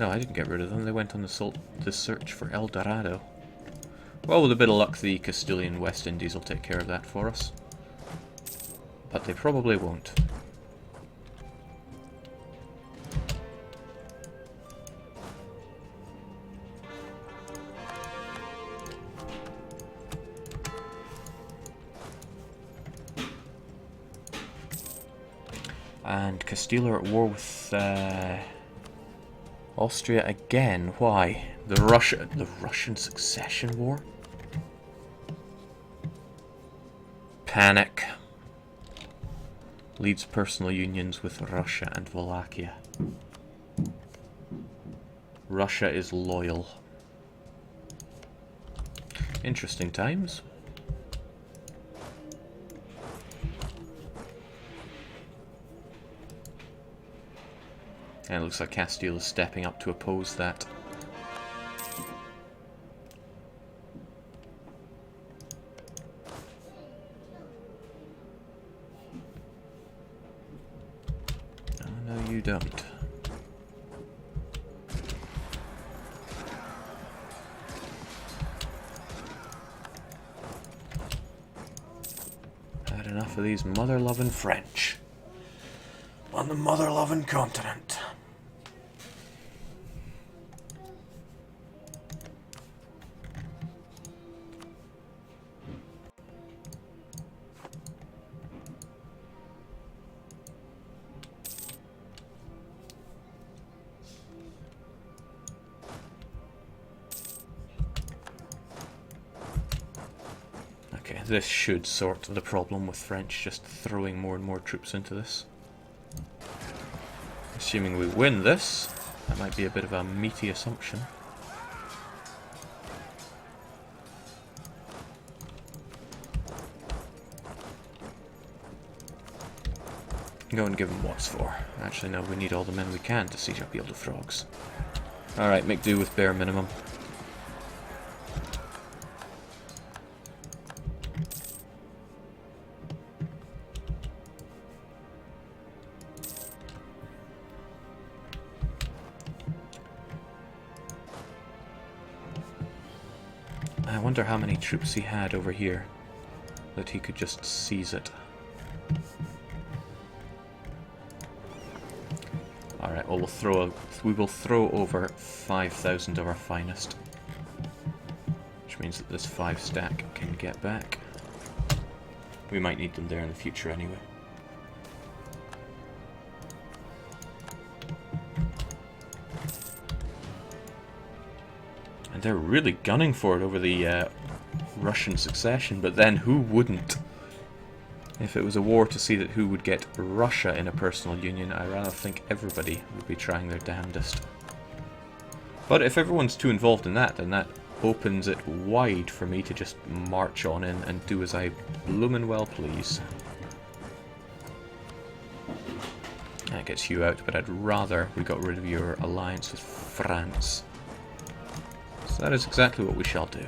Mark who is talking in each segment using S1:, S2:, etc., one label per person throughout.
S1: No, I didn't get rid of them. They went on the search for El Dorado. Well, with a bit of luck, the Castilian West Indies will take care of that for us. But they probably won't. And Castile are at war with Austria again. Why? The Russian Succession War? Panic. Leads personal unions with Russia and Wallachia. Russia is loyal. Interesting times. And it looks like Castile is stepping up to oppose that. Oh, no, you don't. Had enough of these mother-loving French on the mother-loving continent. Okay, this should sort the problem with French just throwing more and more troops into this. Assuming we win this, that might be a bit of a meaty assumption. Go and give them what's for. Actually, no, we need all the men we can to siege up Yield of Frogs. Alright, make do with bare minimum. I wonder how many troops he had over here that he could just seize it. Alright, well we will throw over 5,000 of our finest. Which means that this 5 stack can get back. We might need them there in the future anyway. And they're really gunning for it over the Russian succession, but then who wouldn't? If it was a war to see that who would get Russia in a personal union, I rather think everybody would be trying their damnedest. But if everyone's too involved in that, then that opens it wide for me to just march on in and do as I bloomin' well please. That gets you out, but I'd rather we got rid of your alliance with France. So that is exactly what we shall do.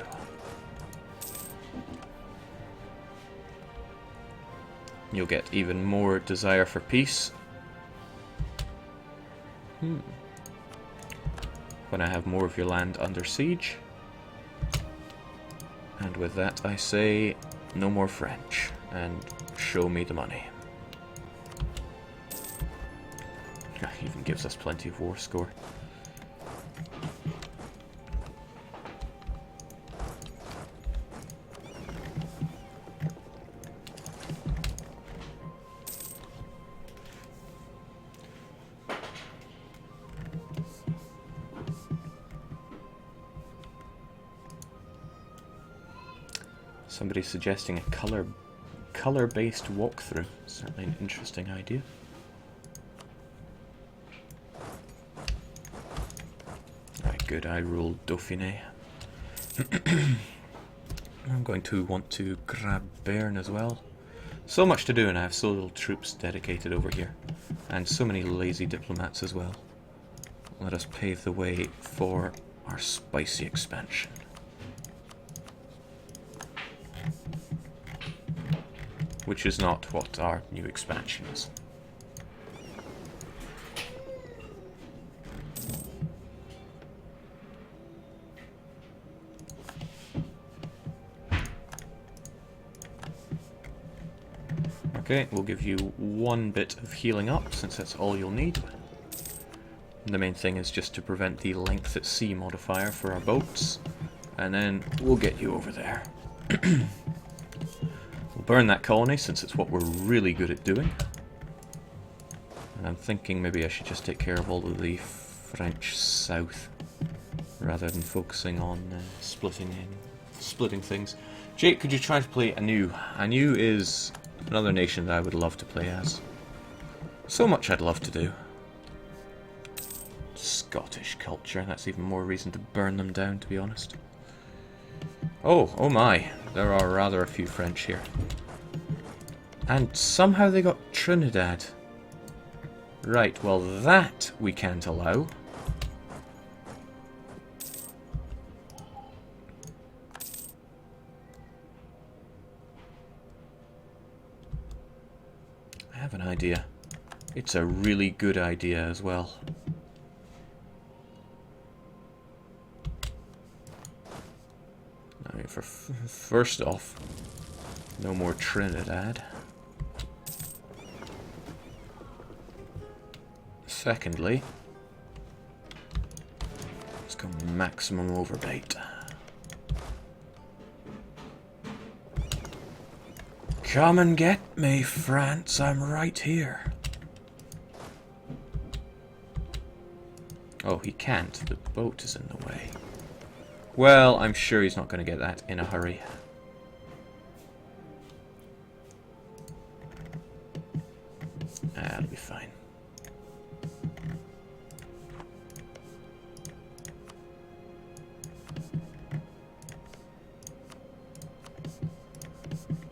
S1: You'll get even more desire for peace. When I have more of your land under siege. And with that I say, no more French, and show me the money. Even gives us plenty of war score. Somebody suggesting a color-based walkthrough. Certainly an interesting idea. Right, good. I ruled Dauphiné. I'm going to want to grab Bern as well. So much to do, and I have so little troops dedicated over here, and so many lazy diplomats as well. Let us pave the way for our spicy expansion. Which is not what our new expansion is. Okay, we'll give you 1 bit of healing up, since that's all you'll need. The main thing is just to prevent the length at sea modifier for our boats, and then we'll get you over there. We'll burn that colony, since it's what we're really good at doing. And I'm thinking maybe I should just take care of all of the French south, rather than focusing on splitting things. Jake, could you try to play Anu? Anu is another nation that I would love to play as. So much I'd love to do. Scottish culture, that's even more reason to burn them down, to be honest. Oh my, there are rather a few French here. And somehow they got Trinidad. Right, well that we can't allow. I have an idea. It's a really good idea as well. Now, first off, no more Trinidad. Secondly, let's go maximum overbait. Come and get me, France, I'm right here. Oh, he can't. The boat is in the way. Well, I'm sure he's not going to get that in a hurry. That'll be fine.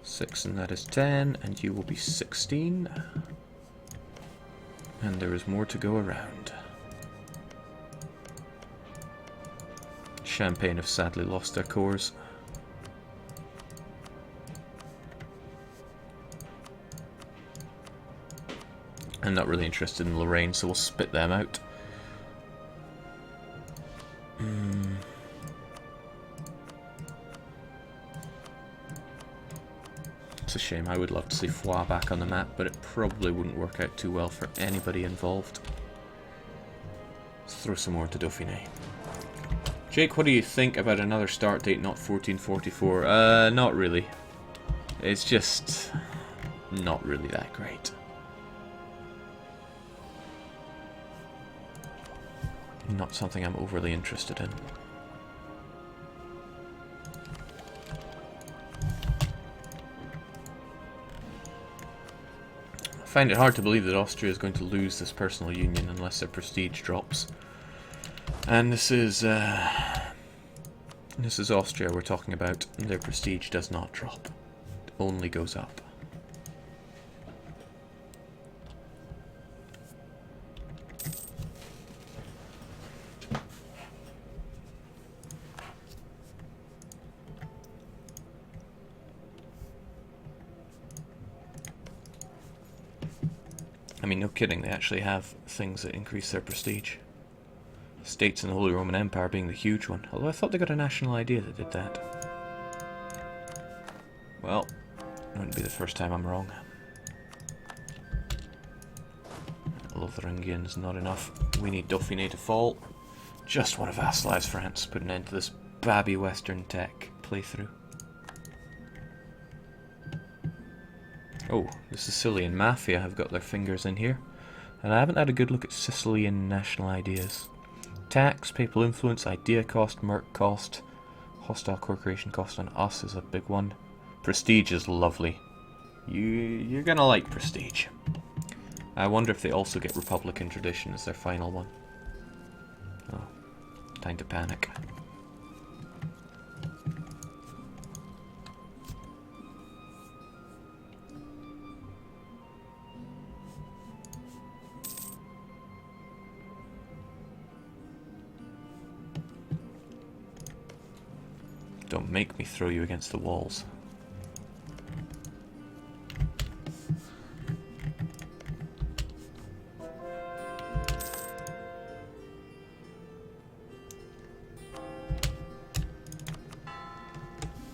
S1: Six, and that is 10, and you will be 16. And there is more to go around. Champagne have sadly lost their cores. I'm not really interested in Lorraine, so we'll spit them out. It's a shame. I would love to see Foix back on the map, but it probably wouldn't work out too well for anybody involved. Let's throw some more to Dauphiné. Jake, what do you think about another start date, not 1444? Not really. It's just not really that great. Not something I'm overly interested in. I find it hard to believe that Austria is going to lose this personal union unless their prestige drops. And this is Austria we're talking about. Their prestige does not drop. It only goes up. I mean, no kidding, they actually have things that increase their prestige. States in the Holy Roman Empire being the huge one. Although I thought they got a national idea that did that. Well, it wouldn't be the first time I'm wrong. Lotharingian's not enough. We need Dauphiné to fall. Just want to vassalize France, put an end to this babby Western tech playthrough. Oh, the Sicilian Mafia have got their fingers in here. And I haven't had a good look at Sicilian national ideas. Tax, papal influence, idea cost, merc cost, hostile core creation cost on us is a big one. Prestige is lovely. You're gonna like prestige. I wonder if they also get Republican tradition as their final one. Oh, time to panic. Don't make me throw you against the walls.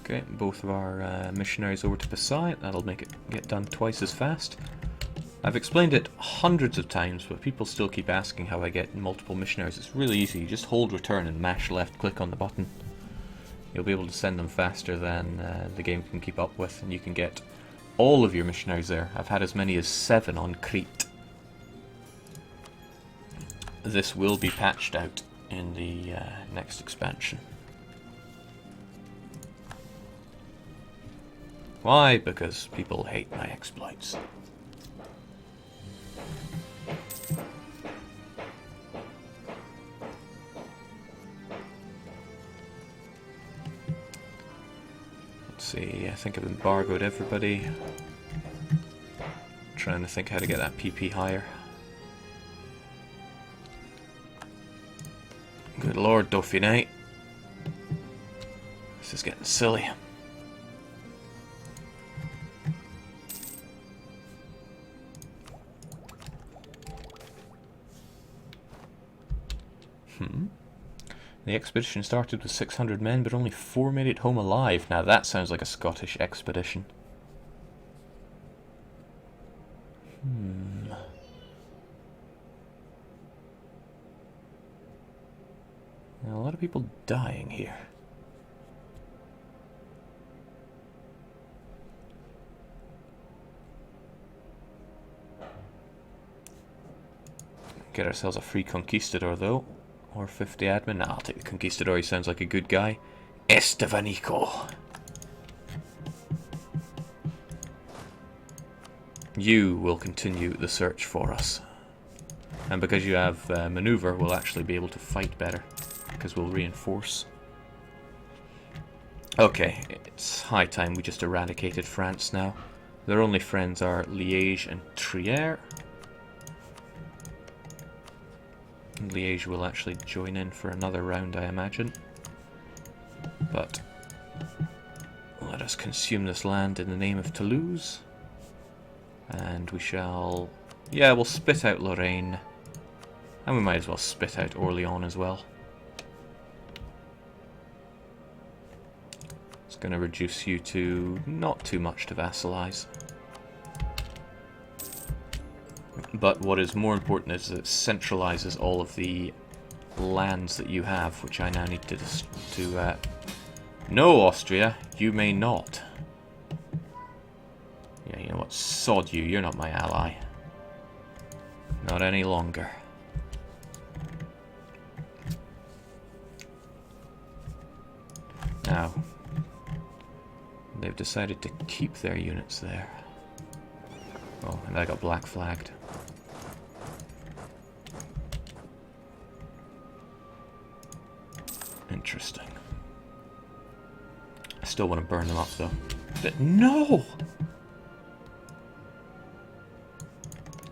S1: Okay, both of our missionaries over to Pasai. That'll make it get done twice as fast. I've explained it hundreds of times, but people still keep asking how I get multiple missionaries. It's really easy. You just hold return and mash left click on the button. You'll be able to send them faster than the game can keep up with, and you can get all of your missionaries there. I've had as many as 7 on Crete. This will be patched out in the next expansion. Why? Because people hate my exploits. Let's see, I think I've embargoed everybody. Trying to think how to get that PP higher. Good lord, Dauphiné. This is getting silly. The expedition started with 600 men, but only 4 made it home alive. Now that sounds like a Scottish expedition. A lot of people dying here. Get ourselves a free conquistador though. Or 50 admin. Nah, I'll take the conquistador, he sounds like a good guy. Estevanico. You will continue the search for us. And because you have maneuver, we'll actually be able to fight better. Because we'll reinforce. Okay, it's high time we just eradicated France now. Their only friends are Liège and Trier. And Liège will actually join in for another round, I imagine. But let us consume this land in the name of Toulouse. And we shall... yeah, we'll spit out Lorraine. And we might as well spit out Orléans as well. It's going to reduce you to not too much to vassalize. But what is more important is that it centralizes all of the lands that you have, which I now need to no, Austria, you may not. Yeah, you know what? Sod you. You're not my ally. Not any longer. Now, they've decided to keep their units there. Oh, and I got black flagged. Interesting. I still want to burn them up though. But no!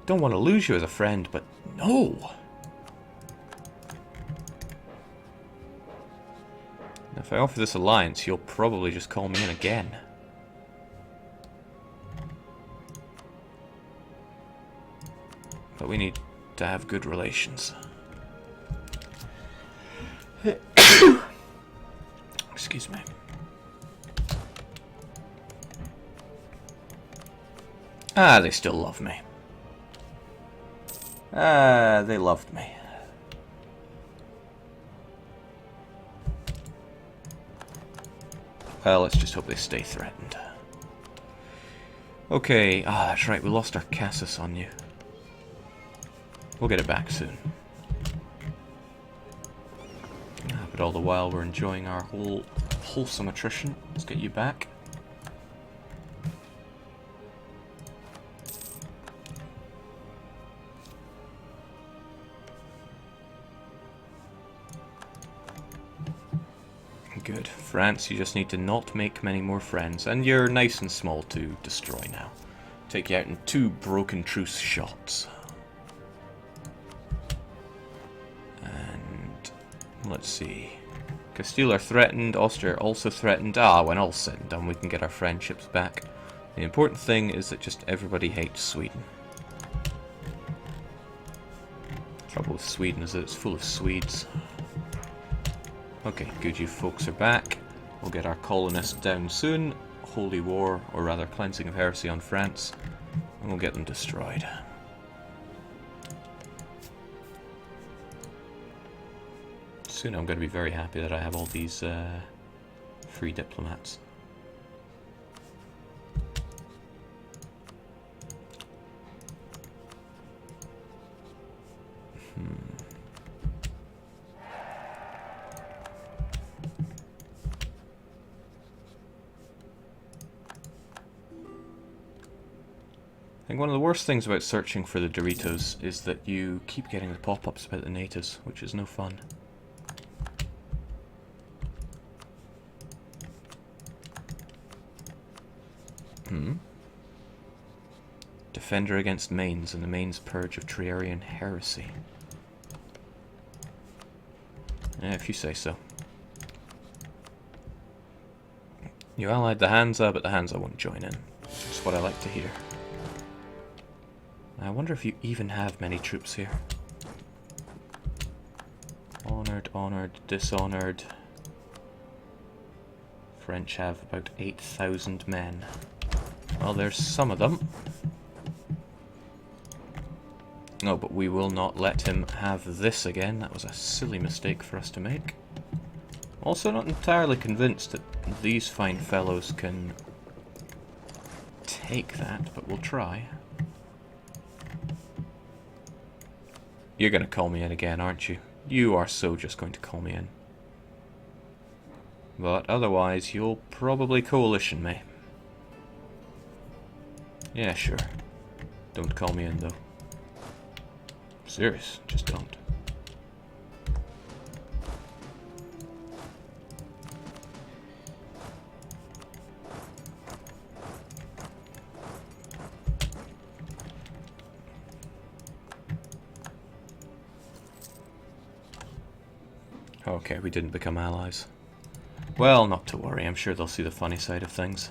S1: Don't want to lose you as a friend, but no! Now, if I offer this alliance, you'll probably just call me in again. But we need to have good relations. Excuse me. Ah, they still love me. Ah, they loved me. Well, let's just hope they stay threatened. Okay, that's right, we lost our Cassis on you. We'll get it back soon. But all the while we're enjoying our wholesome attrition. Let's get you back. Good. France, you just need to not make many more friends. And you're nice and small to destroy now. Take you out in 2 broken truce shots. And let's see. Castile are threatened, Austria are also threatened. When all's said and done, we can get our friendships back. The important thing is that just everybody hates Sweden. The trouble with Sweden is that it's full of Swedes. Okay, good, you folks are back. We'll get our colonists down soon. Holy War, or rather Cleansing of Heresy on France, and we'll get them destroyed. Soon I'm going to be very happy that I have all these free diplomats. I think one of the worst things about searching for the Doritos is that you keep getting the pop-ups about the natives, which is no fun. Defender against Mainz and the Mainz Purge of Triarian Heresy. If you say so. You allied the Hansa, but the Hansa won't join in. That's what I like to hear. I wonder if you even have many troops here. Honoured, honoured, dishonoured. French have about 8,000 men. Well, there's some of them. No, but we will not let him have this again. That was a silly mistake for us to make. Also not entirely convinced that these fine fellows can take that, but we'll try. You're going to call me in again, aren't you? You are so just going to call me in. But otherwise, you'll probably coalition me. Yeah, sure. Don't call me in, though. Serious, just don't. Okay, we didn't become allies. Well, not to worry, I'm sure they'll see the funny side of things.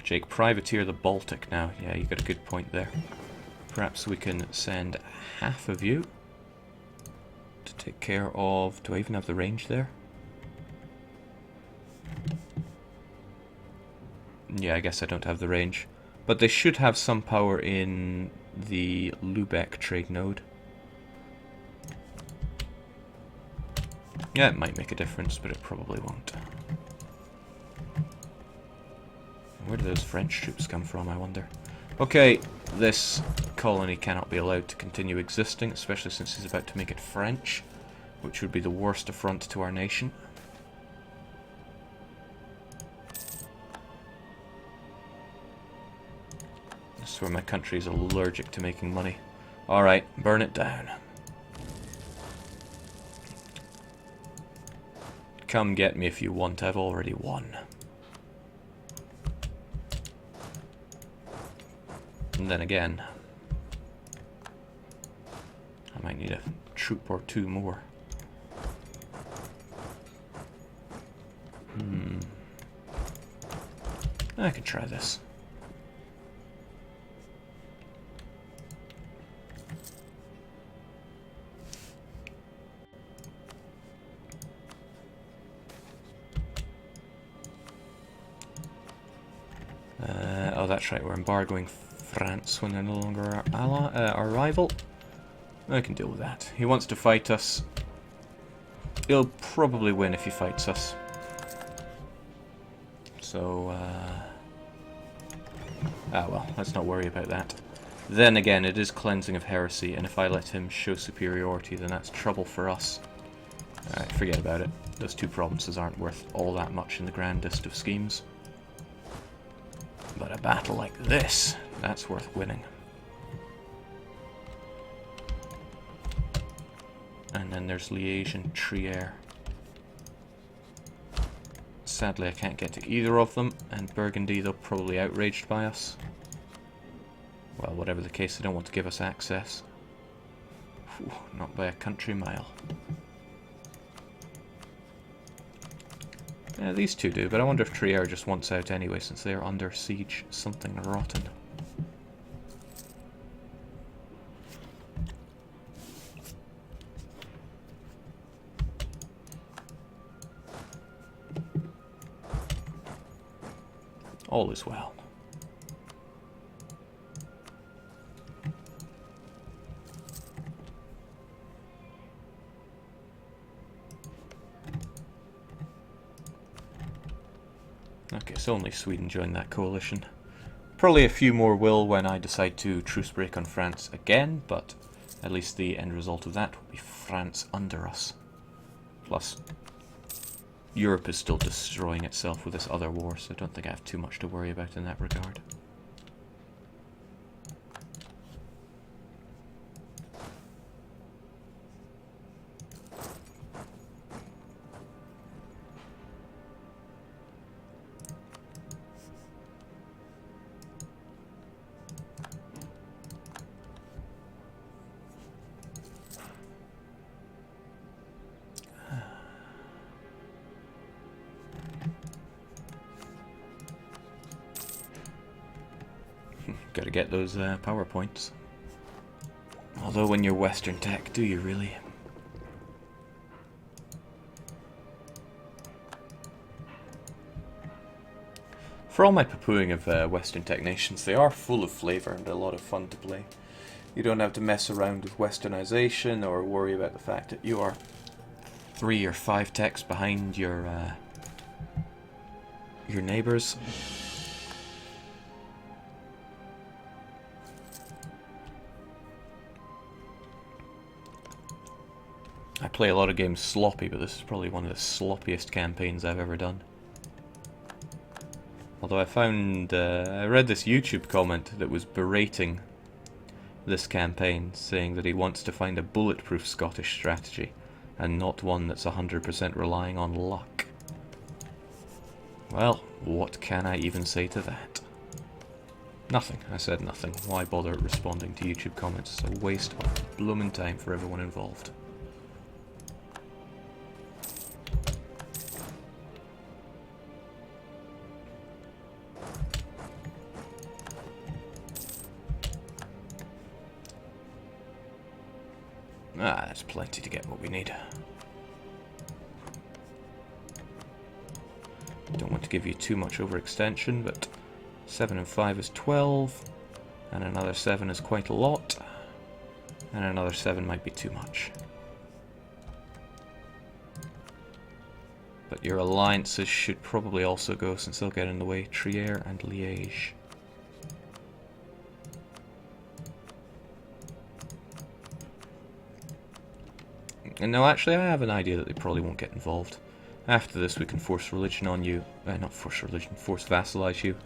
S1: Jake, privateer the Baltic now. Yeah, you got a good point there. Perhaps we can send half of you to take care of... Do I even have the range there? Yeah, I guess I don't have the range. But they should have some power in the Lubeck trade node. Yeah, it might make a difference, but it probably won't. Where do those French troops come from, I wonder? Okay, this colony cannot be allowed to continue existing, especially since he's about to make it French, which would be the worst affront to our nation. I swear my country is allergic to making money. Alright, burn it down. Come get me if you want, I've already won. And then again, I might need a troop or two more. I could try this. Oh, that's right, we're embargoing France when they're no longer our ally, our rival. I can deal with that. He wants to fight us. He'll probably win if he fights us. So, well, let's not worry about that. Then again, it is Cleansing of Heresy, and if I let him show superiority, then that's trouble for us. Alright, forget about it. Those two provinces aren't worth all that much in the grandest of schemes. But a battle like this, that's worth winning. And then there's Liège and Trier. Sadly, I can't get to either of them, and Burgundy, they're probably outraged by us. Well, whatever the case, they don't want to give us access. Whew, not by a country mile. Yeah, these two do, but I wonder if Trier just wants out anyway, since they're under siege. Something rotten. All is well. Okay, so only Sweden joined that coalition. Probably a few more will when I decide to truce break on France again, but at least the end result of that will be France under us. Plus, Europe is still destroying itself with this other war, so I don't think I have too much to worry about in that regard. Gotta get those PowerPoints. Although when you're Western tech, do you really? For all my poo-pooing of Western tech nations, they are full of flavour and a lot of fun to play. You don't have to mess around with westernization or worry about the fact that you are 3 or 5 techs behind your neighbours. I play a lot of games sloppy, but this is probably one of the sloppiest campaigns I've ever done. Although I found, I read this YouTube comment that was berating this campaign, saying that he wants to find a bulletproof Scottish strategy, and not one that's 100% relying on luck. Well, what can I even say to that? Nothing. I said nothing. Why bother responding to YouTube comments? It's a waste of bloomin' time for everyone involved. Ah, that's plenty to get what we need. Don't want to give you too much overextension, but 7 and 5 is 12, and another 7 is quite a lot, and another 7 might be too much. But your alliances should probably also go, since they'll get in the way. Trier and Liège. And no, actually, I have an idea that they probably won't get involved. After this, we can force religion on you. Not force religion, force vassalize you.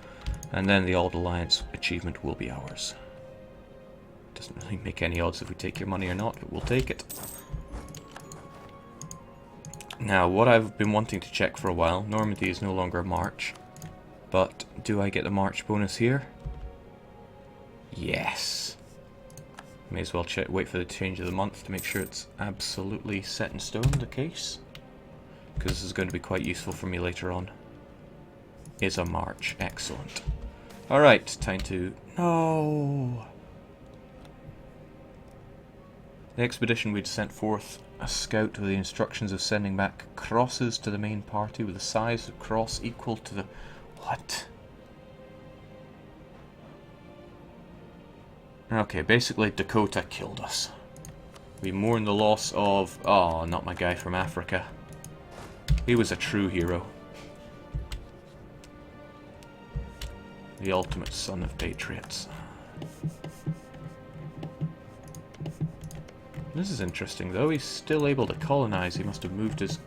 S1: And then the Old Alliance achievement will be ours. Doesn't really make any odds if we take your money or not, but we'll take it. Now, what I've been wanting to check for a while, Normandy is no longer a march. But do I get the march bonus here? Yes. May as well wait for the change of the month to make sure it's absolutely set in stone, the case. Because this is going to be quite useful for me later on. Is a march. Excellent. Alright, time to... No! The expedition we'd sent forth a scout with the instructions of sending back crosses to the main party with the size of cross equal to the... What? Okay, basically Dakota killed us. We mourn the loss of... Oh, not my guy from Africa. He was a true hero. The ultimate son of patriots. This is interesting though, he's still able to colonize. He must have moved his...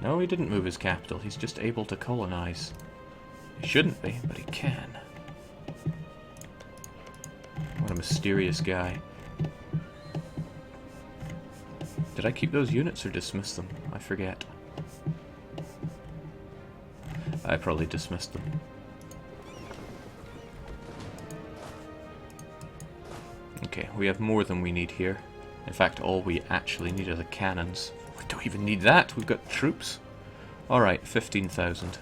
S1: No, he didn't move his capital, he's just able to colonize. He shouldn't be, but he can. What a mysterious guy. Did I keep those units or dismiss them? I forget. I probably dismissed them. Okay, we have more than we need here. In fact, all we actually need are the cannons. We don't even need that, we've got troops. Alright, 15,000.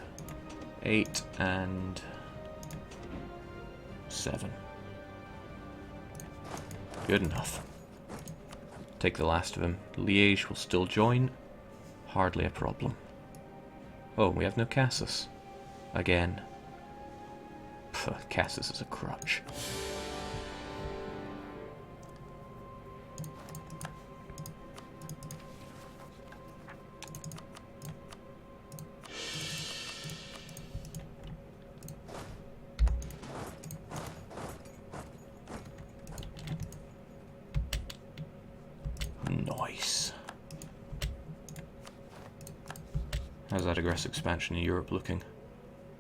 S1: 8 and 7. Good enough. Take the last of him. Liège will still join. Hardly a problem. Oh, we have no Cassis. Again. Cassis is a crutch. Nice. How's that aggressive expansion in Europe looking?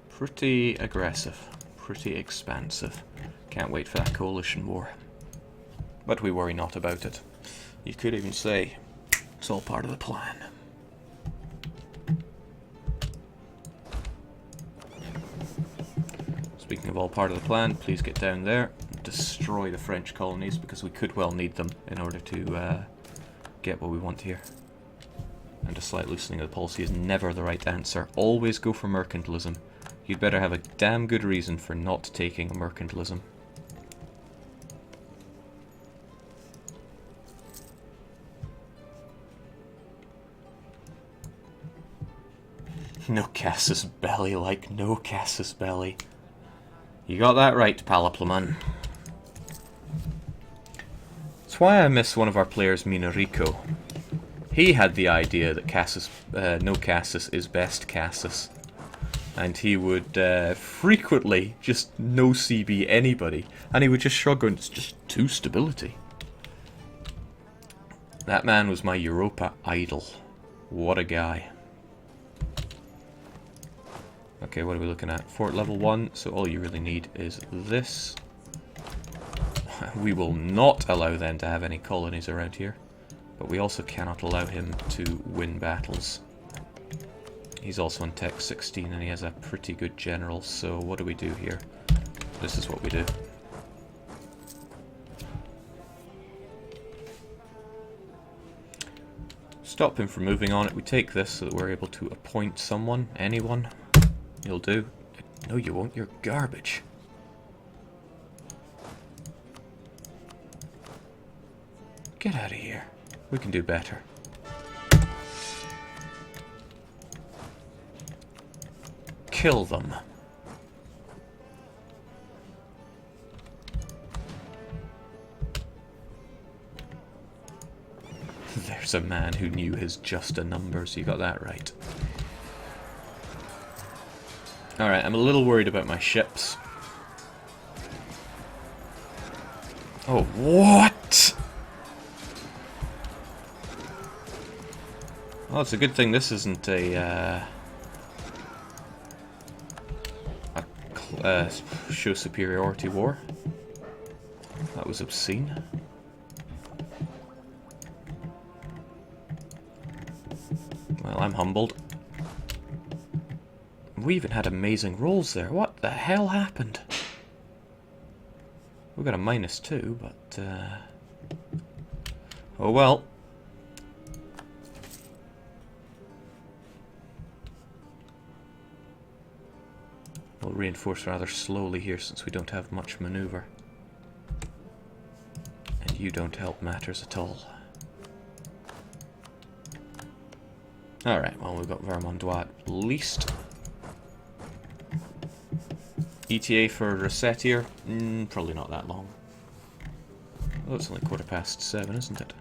S1: Pretty aggressive. Pretty expansive. Can't wait for that coalition war. But we worry not about it. You could even say it's all part of the plan. Speaking of all part of the plan, please get down there. Destroy the French colonies, because we could well need them in order to get what we want here. And a slight loosening of the policy is never the right answer. Always go for mercantilism. You'd better have a damn good reason for not taking mercantilism. No Casus Belli, like no Casus Belli. You got that right, Palapluman. That's why I miss one of our players, Minorico. He had the idea that Casus, no Casus is best Casus. And he would frequently just no CB anybody. And he would just shrug on, it's just 2 stability. That man was my Europa idol. What a guy. Okay, what are we looking at? Fort level 1, so all you really need is this. We will not allow them to have any colonies around here. But we also cannot allow him to win battles. He's also on Tech 16 and he has a pretty good general, so what do we do here? This is what we do. Stop him from moving on it. We take this so that we're able to appoint someone, anyone. You'll do. No, you won't. You're garbage. Get out of here. We can do better. Kill them. There's a man who knew his just a number, so you got that right. Alright, I'm a little worried about my ships. Oh, what? Well, it's a good thing this isn't a show superiority war. That was obscene. Well, I'm humbled. We even had amazing rolls there. What the hell happened? We got a -2, but oh well. We'll reinforce rather slowly here since we don't have much maneuver. And you don't help matters at all. Alright, well we've got Vermandois at least. ETA for Resettier? Probably not that long. Oh, it's only 7:15, isn't it?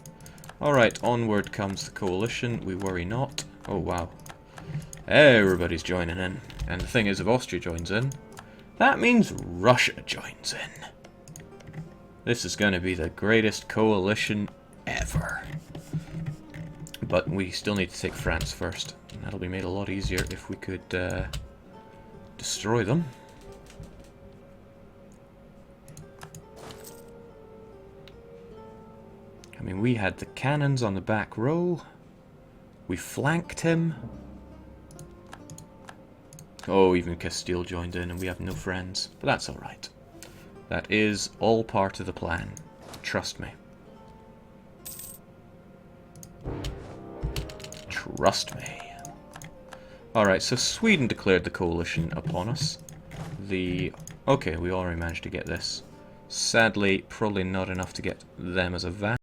S1: Alright, onward comes the coalition. We worry not. Oh wow. Everybody's joining in. And the thing is, if Austria joins in, that means Russia joins in. This is going to be the greatest coalition ever. But we still need to take France first. And that'll be made a lot easier if we could destroy them. I mean, we had the cannons on the back row. We flanked him. Oh, even Castile joined in and we have no friends. But that's alright. That is all part of the plan. Trust me. Trust me. Alright, so Sweden declared the coalition upon us. Okay, we already managed to get this. Sadly, probably not enough to get them as a vassal.